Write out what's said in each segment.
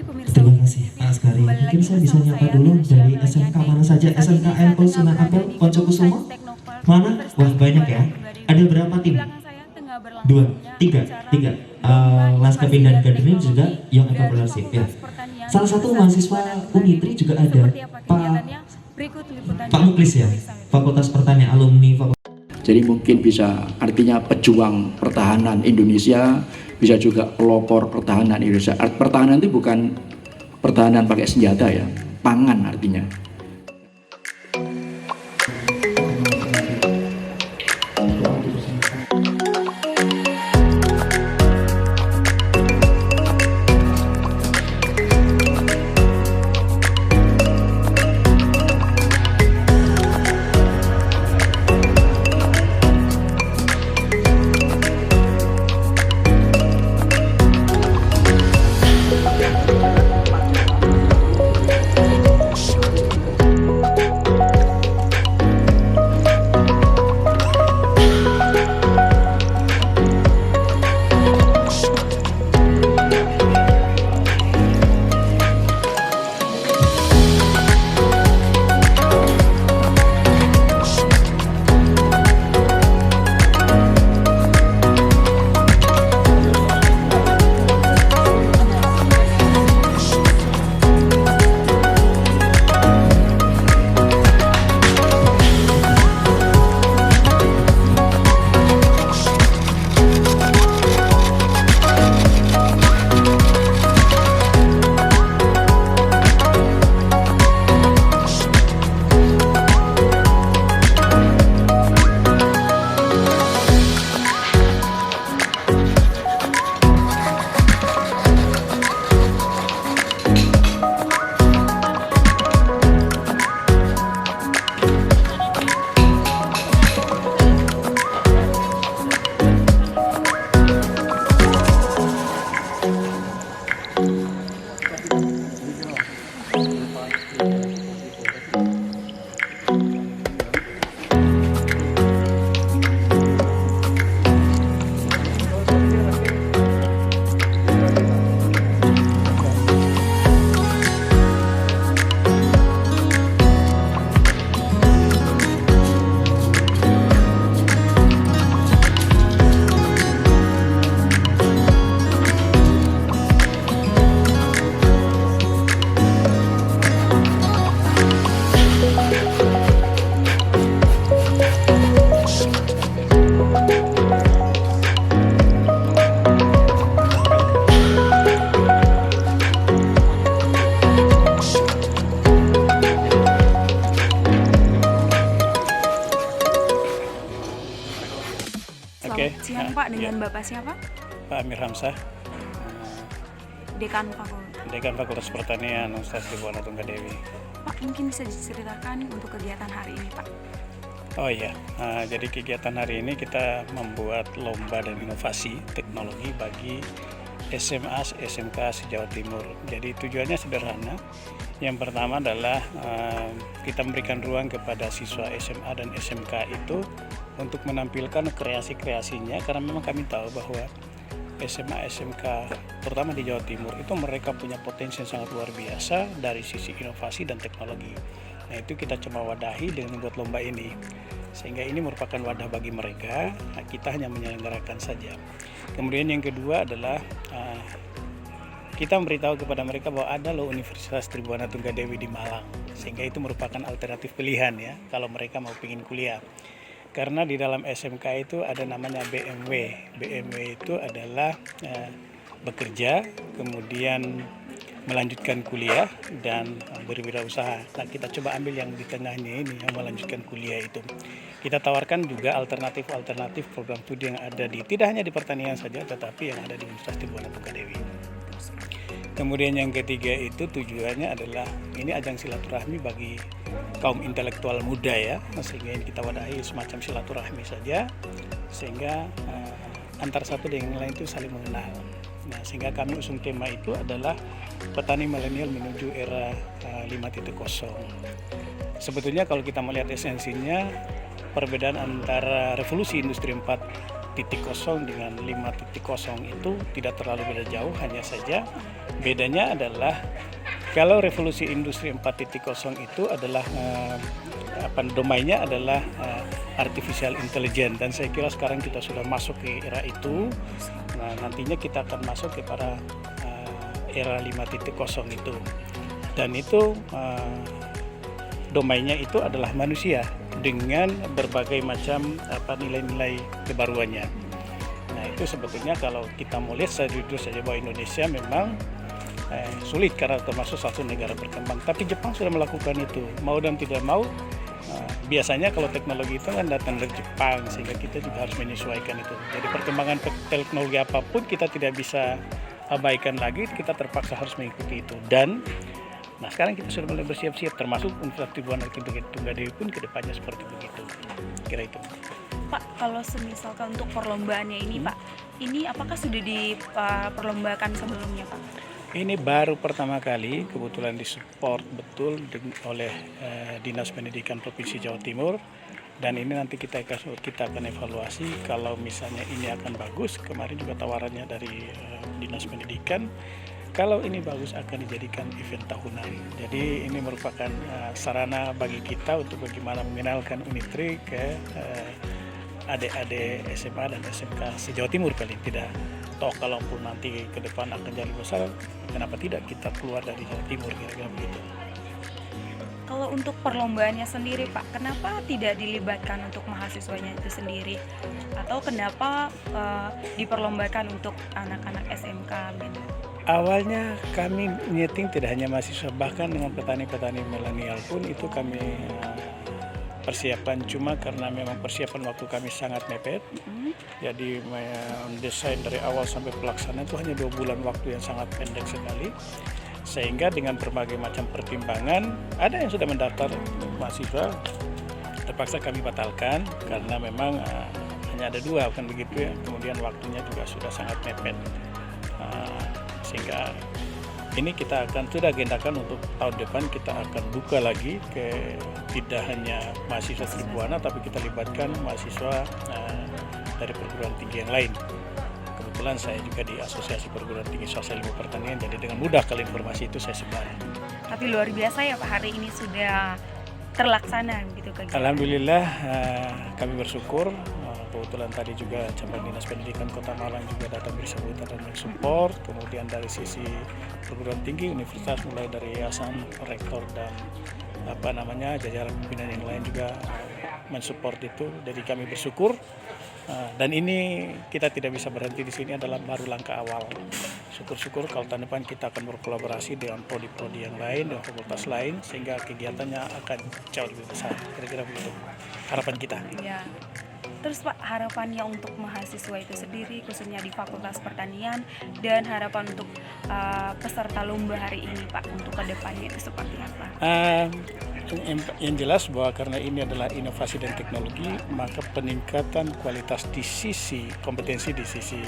pemirsa Terima Widi kasih TV, Pak Askari. kembali Mungkin lagi saya bisa bersama nyapa saya, dulu Nasya dari Nurul SMK Jadi. mana saja? Saat SMK ini saya Apple tengah Sunan berada Ampel di Ponco gedung Kusumo. Sains Teknopark Mana? Universitas Wah banyak ya. Tribungan Dewi. Ada berapa Di tim? belakang saya tengah Dua, berlangsungnya tiga. acara Lomba Laskapin Inovasi dan dan Akademi juga Teknologi Young dari Entrepreneurship ya. Fakultas Pertanian Salah satu Universitas mahasiswa Tribungan Unitri Dewi. juga ada Seperti apa Pak kegiatannya? Berikut liputannya. Pak Muklis ya, Pemirsa Widi. Fakultas Pertanian alumni Fakultas. Jadi mungkin bisa artinya pejuang pertahanan Indonesia, bisa juga pelopor pertahanan Indonesia. Pertahanan itu bukan pertahanan pakai senjata ya, pangan artinya. Selamat siang Pak, dengan Bapak siapa? Pak Amir Hamzah, Dekan Fakultas. Dekan Fakultas Pertanian Universitas Tribungan Dewi. Pak, mungkin bisa diceritakan untuk kegiatan hari ini Pak? Oh iya, jadi kegiatan hari ini kita membuat lomba dan inovasi teknologi bagi SMA, SMK se-Jawa Timur. Jadi tujuannya sederhana. Yang pertama adalah kita memberikan ruang kepada siswa SMA dan SMK itu untuk menampilkan kreasi-kreasinya, karena memang kami tahu bahwa SMA, SMK terutama di Jawa Timur itu mereka punya potensi yang sangat luar biasa dari sisi inovasi dan teknologi. Nah itu kita coba wadahi dengan membuat lomba ini, sehingga ini merupakan wadah bagi mereka. Nah, kita hanya menyelenggarakan saja. Kemudian yang kedua adalah kita memberitahu kepada mereka bahwa ada loh Universitas Tribungan Dewi di Malang, sehingga itu merupakan alternatif pilihan ya kalau mereka mau ingin kuliah. Karena di dalam SMK itu ada namanya BMW. BMW itu adalah bekerja, kemudian melanjutkan kuliah dan berwirausaha. Nah, kita coba ambil yang di tengahnya ini, yang melanjutkan kuliah itu. Kita tawarkan juga alternatif program studi yang ada tidak hanya di pertanian saja, tetapi yang ada di Universitas Tribungan Dewi. Kemudian yang ketiga itu tujuannya adalah ini ajang silaturahmi bagi kaum intelektual muda ya, sehingga ini kita wadahi semacam silaturahmi saja, sehingga antar satu dengan yang lain itu saling mengenal. Nah, sehingga kami usung tema itu adalah petani milenial menuju era 5.0. Sebetulnya kalau kita melihat esensinya, perbedaan antara revolusi industri 4 dengan 5.0 itu tidak terlalu beda jauh, hanya saja bedanya adalah kalau revolusi industri 4.0 itu adalah domainnya adalah artificial intelligence, dan saya kira sekarang kita sudah masuk ke era itu. Nah, nantinya kita akan masuk kepada era 5.0 itu, dan itu domainnya itu adalah manusia dengan berbagai macam nilai-nilai kebaruannya. Nah, itu sebetulnya kalau kita mau lihat sejujur saja bahwa Indonesia memang sulit karena termasuk satu negara berkembang, tapi Jepang sudah melakukan itu, mau dan tidak mau. Biasanya kalau teknologi itu kan datang dari Jepang, sehingga kita juga harus menyesuaikan itu. Jadi perkembangan teknologi apapun kita tidak bisa abaikan lagi, kita terpaksa harus mengikuti itu. Dan nah, sekarang kita sudah mulai bersiap-siap, termasuk Universitas Tribuana Tunggadewi pun kedepannya seperti begitu. Kira itu. Pak, kalau misalkan untuk perlombaannya ini Pak, ini apakah sudah diperlombakan sebelumnya Pak? Ini baru pertama kali, kebetulan disupport betul oleh Dinas Pendidikan Provinsi Jawa Timur, dan ini nanti kita akan evaluasi kalau misalnya ini akan bagus. Kemarin juga tawarannya dari Dinas Pendidikan, kalau ini bagus akan dijadikan event tahunan. Jadi ini merupakan sarana bagi kita untuk bagaimana mengenalkan Unitri ke adik-adik SMA dan SMK se-Jawa Timur paling tidak. Toh kalaupun nanti ke depan akan jadi besar, kenapa tidak kita keluar dari Jawa Timur, kira-kira begitu. Kalau untuk perlombaannya sendiri Pak, kenapa tidak dilibatkan untuk mahasiswanya itu sendiri? Atau kenapa diperlombakan untuk anak-anak SMK gitu? Awalnya kami nyeting tidak hanya mahasiswa, bahkan dengan petani-petani milenial pun itu kami persiapan, cuma karena memang persiapan waktu kami sangat mepet, jadi mendesain dari awal sampai pelaksanaan itu hanya 2 bulan, waktu yang sangat pendek sekali, sehingga dengan berbagai macam pertimbangan ada yang sudah mendaftar mahasiswa, terpaksa kami batalkan karena memang hanya ada 2 kan begitu ya, kemudian waktunya juga sudah sangat mepet, sehingga ini kita akan sudah agendakan untuk tahun depan kita akan buka lagi ke tidak hanya mahasiswa Tribuana, tapi kita libatkan mahasiswa dari perguruan tinggi yang lain. Kebetulan saya juga di Asosiasi Perguruan Tinggi Swasta Ilmu Pertanian, jadi dengan mudah kalau informasi itu saya sebar. Tapi luar biasa ya Pak, hari ini sudah terlaksana gitu kegiatan. Alhamdulillah, kami bersyukur. Kebetulan tadi juga cabang Dinas Pendidikan Kota Malang juga datang bersambutan dan mensupport. Kemudian dari sisi perguruan tinggi universitas, mulai dari yayasan, rektor dan jajaran pimpinan yang lain juga mensupport itu. Jadi kami bersyukur. Dan ini kita tidak bisa berhenti di sini, adalah baru langkah awal. Syukur-syukur kalau tahun depan kita akan berkolaborasi dengan prodi-prodi yang lain, dengan fakultas lain, sehingga kegiatannya akan jauh lebih besar. Kira-kira begitu harapan kita. Ya. Terus Pak, harapannya untuk mahasiswa itu sendiri, khususnya di Fakultas Pertanian, dan harapan untuk peserta lomba hari ini Pak, untuk kedepannya itu seperti apa? Yang jelas bahwa karena ini adalah inovasi dan teknologi, maka peningkatan kualitas di sisi kompetensi, di sisi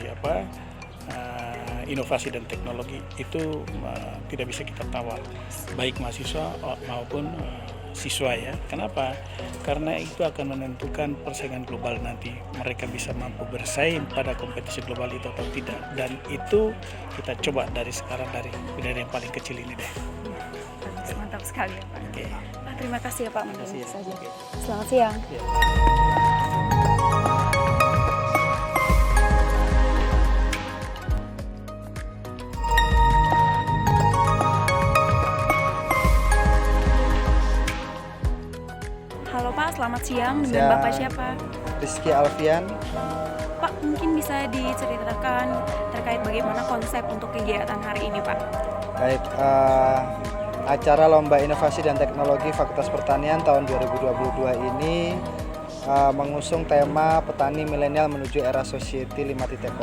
inovasi dan teknologi itu tidak bisa kita tawar, baik mahasiswa maupun siswa ya. Kenapa? Karena itu akan menentukan persaingan global nanti. Mereka bisa mampu bersaing pada kompetisi global itu atau tidak. Dan itu kita coba dari sekarang, dari yang paling kecil ini deh. Mantap sekali ya Pak. Okay. Pak, terima kasih ya Pak. Terima kasih. Saja. Selamat siang. Halo Pak, selamat siang. Dengan Bapak siapa? Rizky Alfian. Pak, mungkin bisa diceritakan terkait bagaimana konsep untuk kegiatan hari ini Pak? Baik, acara Lomba Inovasi dan Teknologi Fakultas Pertanian tahun 2022 ini mengusung tema Petani Milenial Menuju Era Society 5.0.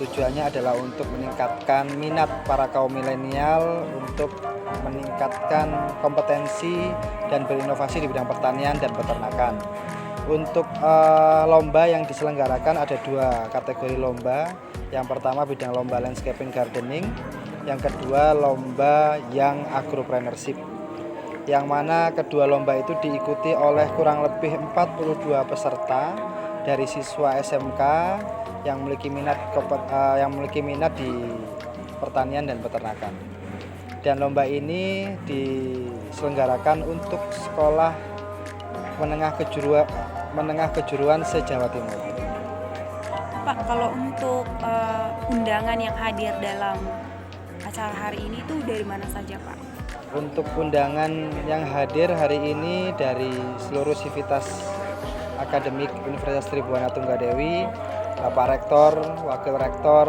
Tujuannya adalah untuk meningkatkan minat para kaum milenial untuk meningkatkan kompetensi dan berinovasi di bidang pertanian dan peternakan. Untuk lomba yang diselenggarakan ada 2 kategori lomba. Yang pertama bidang lomba landscaping gardening, yang kedua lomba yang agropreneurship. Yang mana kedua lomba itu diikuti oleh kurang lebih 42 peserta dari siswa SMK yang memiliki minat di pertanian dan peternakan. Dan lomba ini diselenggarakan untuk sekolah menengah kejuruan se-Jawa Timur. Pak, kalau untuk undangan yang hadir dalam acara hari ini itu dari mana saja, Pak? Untuk undangan yang hadir hari ini dari seluruh sivitas akademik Universitas Tribuana Tunggadewi, Bapak Rektor, Wakil Rektor,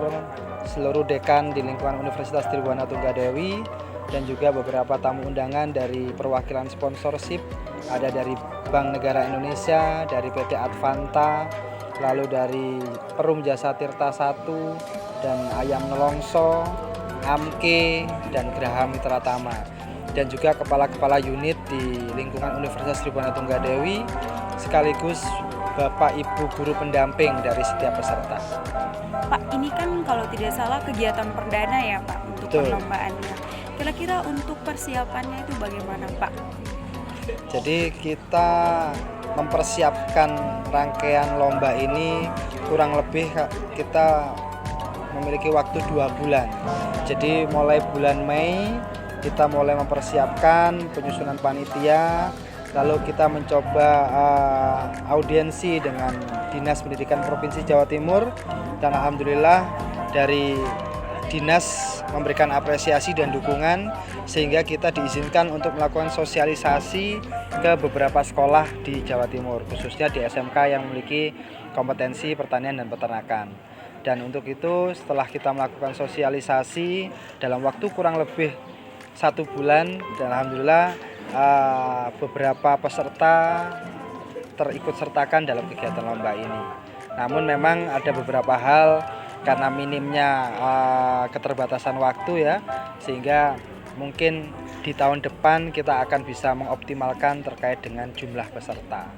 seluruh dekan di lingkungan Universitas Tribuana Tunggadewi, dan juga beberapa tamu undangan dari perwakilan sponsorship, ada dari Bank Negara Indonesia, dari PT Advanta, lalu dari Perum Jasa Tirta 1, dan Ayam Nelongso, Amke, dan Graha Mitra Tama, dan juga kepala-kepala unit di lingkungan Universitas Tribuana Tunggadewi, sekaligus Bapak Ibu guru pendamping dari setiap peserta. Pak, ini kan kalau tidak salah kegiatan perdana ya, Pak, untuk Betul. perlombaannya. Kira-kira untuk persiapannya itu bagaimana, Pak? Jadi kita mempersiapkan rangkaian lomba ini kurang lebih kita memiliki waktu 2 bulan. Jadi mulai bulan Mei kita mulai mempersiapkan penyusunan panitia, lalu kita mencoba audiensi dengan Dinas Pendidikan Provinsi Jawa Timur, dan alhamdulillah dari dinas memberikan apresiasi dan dukungan sehingga kita diizinkan untuk melakukan sosialisasi ke beberapa sekolah di Jawa Timur, khususnya di SMK yang memiliki kompetensi pertanian dan peternakan. Dan untuk itu setelah kita melakukan sosialisasi dalam waktu kurang lebih 1 bulan, dan alhamdulillah beberapa peserta terikut sertakan dalam kegiatan lomba ini. Namun memang ada beberapa hal karena minimnya keterbatasan waktu ya, sehingga mungkin di tahun depan kita akan bisa mengoptimalkan terkait dengan jumlah peserta.